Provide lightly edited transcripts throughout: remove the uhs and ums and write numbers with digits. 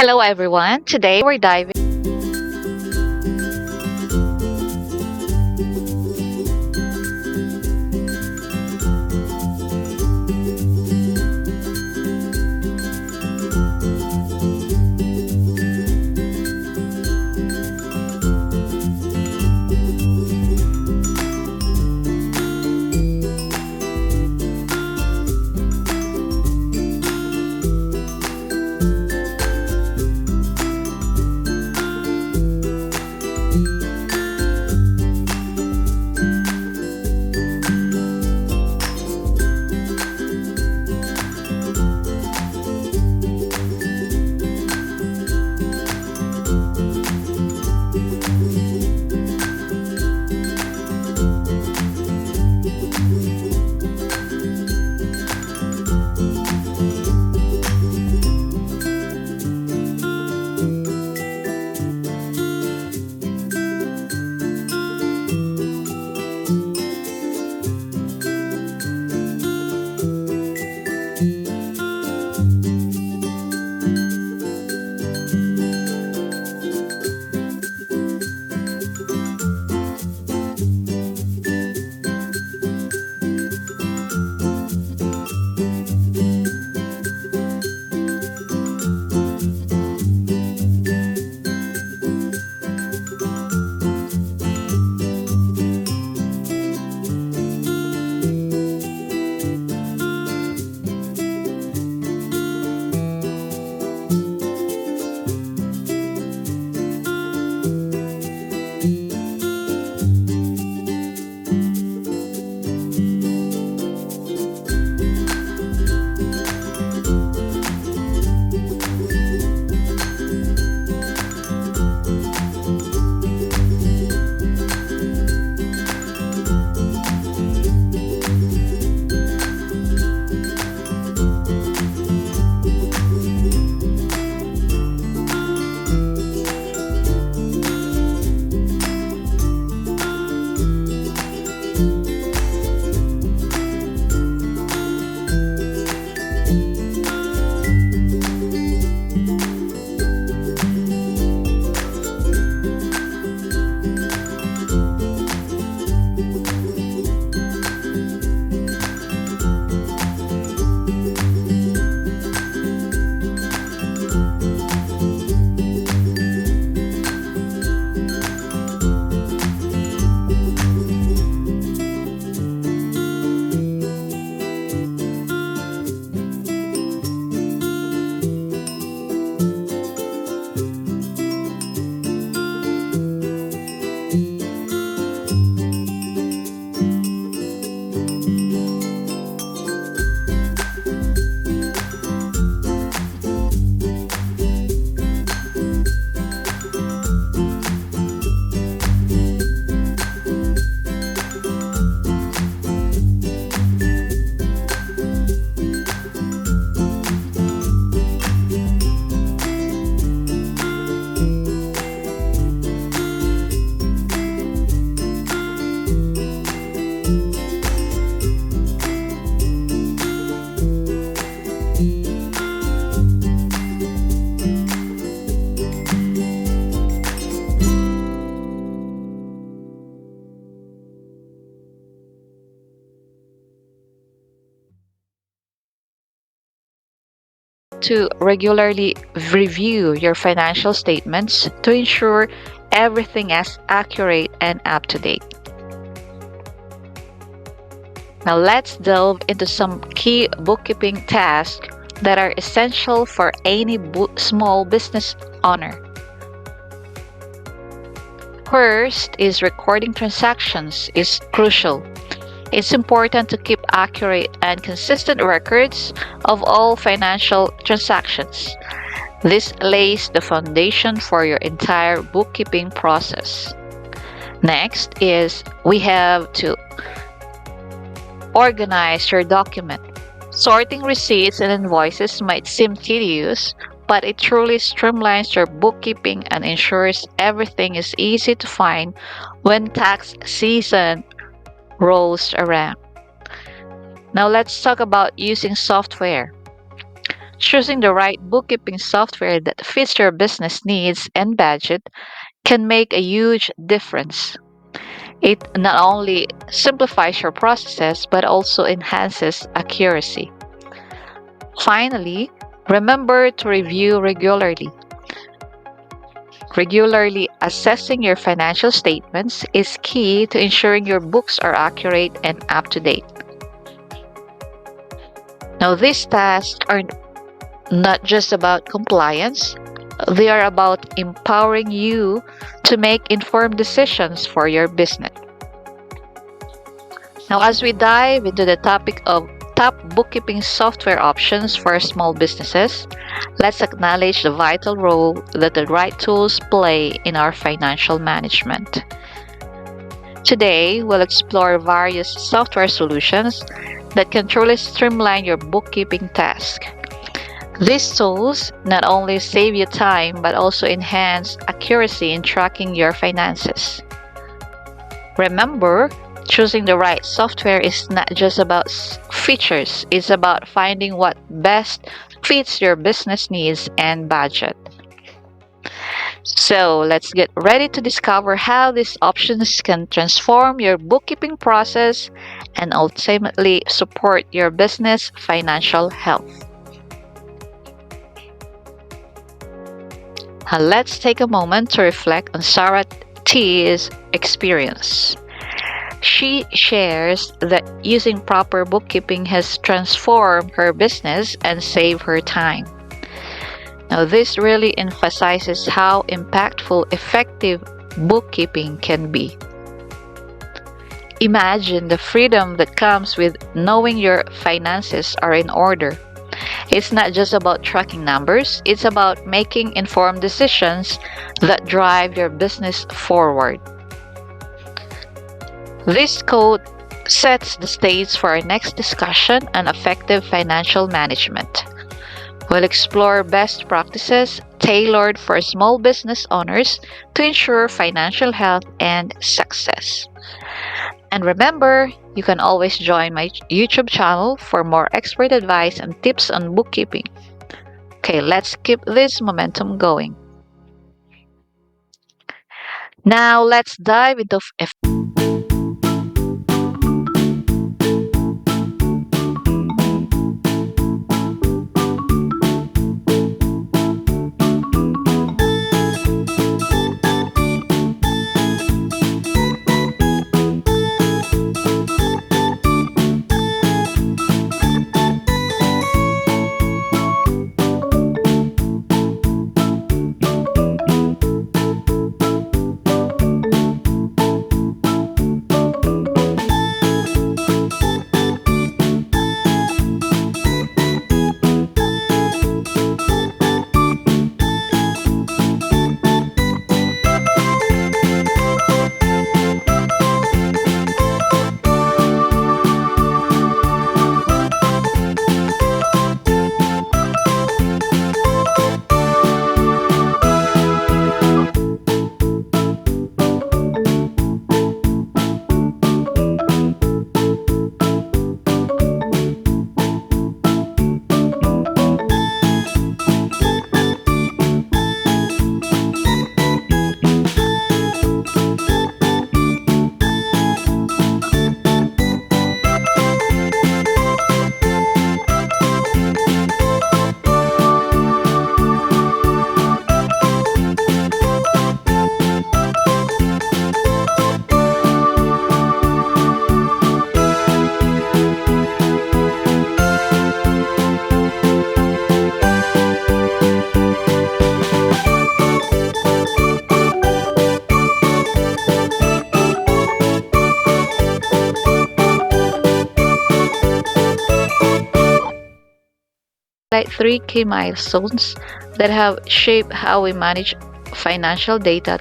Hello, everyone. Today we're diving to regularly review your financial statements to ensure everything is accurate and up to date. Now, let's delve into some key bookkeeping tasks that are essential for any small business owner. First is recording transactions is crucial. It's important to keep accurate and consistent records of all financial transactions. This lays the foundation for your entire bookkeeping process. Next is we have to organize your document. Sorting receipts and invoices might seem tedious, but it truly streamlines your bookkeeping and ensures everything is easy to find when tax season rolls around. Now let's talk about using software. Choosing the right bookkeeping software that fits your business needs and budget can make a huge difference. It not only simplifies your processes but also enhances accuracy. Finally, remember to review regularly. Regularly assessing your financial statements is key to ensuring your books are accurate and up to date. Now, these tasks are not just about compliance, they are about empowering you to make informed decisions for your business. Now, as we dive into the topic of top bookkeeping software options for small businesses, let's acknowledge the vital role that the right tools play in our financial management. Today, we'll explore various software solutions that can truly streamline your bookkeeping task. These tools not only save you time but also enhance accuracy in tracking your finances. Remember, choosing the right software is not just about features, it's about finding what best fits your business needs and budget. So, let's get ready to discover how these options can transform your bookkeeping process and ultimately support your business financial health. Let's take a moment to reflect on Sarah T's experience. She shares that using proper bookkeeping has transformed her business and saved her time. Now, this really emphasizes how impactful effective bookkeeping can be. Imagine the freedom that comes with knowing your finances are in order. It's not just about tracking numbers, it's about making informed decisions that drive your business forward. This quote sets the stage for our next discussion on effective financial management. We'll explore best practices tailored for small business owners to ensure financial health and success. And remember, you can always join my YouTube channel for more expert advice and tips on bookkeeping. Okay, let's keep this momentum going. Now, let's dive into highlight three key milestones that have shaped how we manage financial data.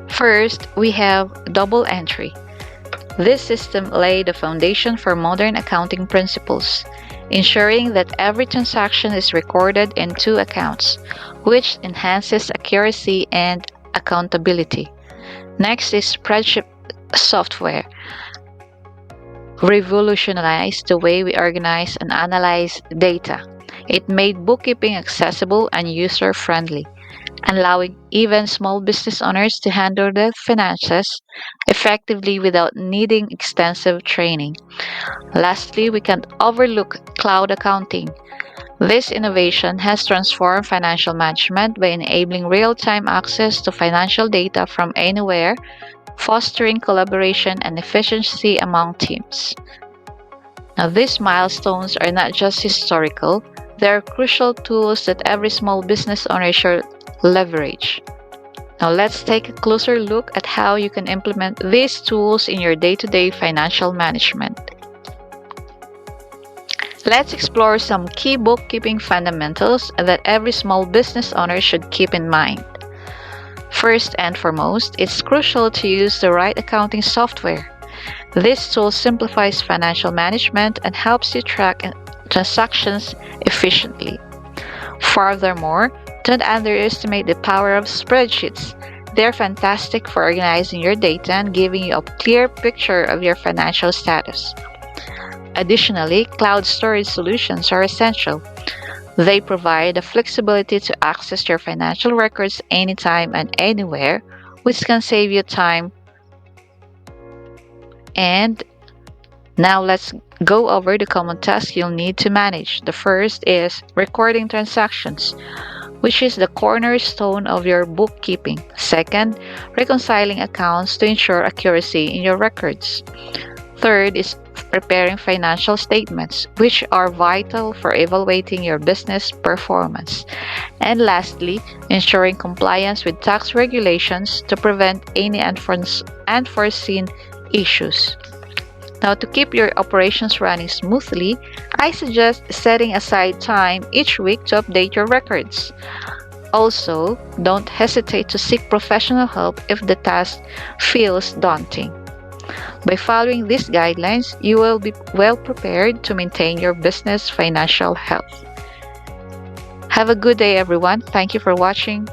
First, we have double entry. This system laid the foundation for modern accounting principles, ensuring that every transaction is recorded in two accounts, which enhances accuracy and accountability. Next is spreadsheet software. revolutionized the way we organize and analyze data. It made bookkeeping accessible and user friendly, allowing even small business owners to handle their finances effectively without needing extensive training. Lastly, we can't overlook cloud accounting. This innovation has transformed financial management by enabling real time access to financial data from anywhere, fostering collaboration and efficiency among teams. Now, these milestones are not just historical, they are crucial tools that every small business owner should leverage. Now, let's take a closer look at how you can implement these tools in your day to day financial management. Let's explore some key bookkeeping fundamentals that every small business owner should keep in mind. First and foremost, it's crucial to use the right accounting software. This tool simplifies financial management and helps you track transactions efficiently. Furthermore, don't underestimate the power of spreadsheets. They're fantastic for organizing your data and giving you a clear picture of your financial status. Additionally, cloud storage solutions are essential. They provide the flexibility to access your financial records anytime and anywhere, which can save you time. And now let's go over the common tasks you'll need to manage. The first is recording transactions, which is the cornerstone of your bookkeeping. Second, reconciling accounts to ensure accuracy in your records. Third is preparing financial statements, which are vital for evaluating your business performance. And lastly, ensuring compliance with tax regulations to prevent any unforeseen issues. Now, to keep your operations running smoothly, I suggest setting aside time each week to update your records. Also, don't hesitate to seek professional help if the task feels daunting. By following these guidelines, you will be well prepared to maintain your business financial health. Have a good day, everyone. Thank you for watching.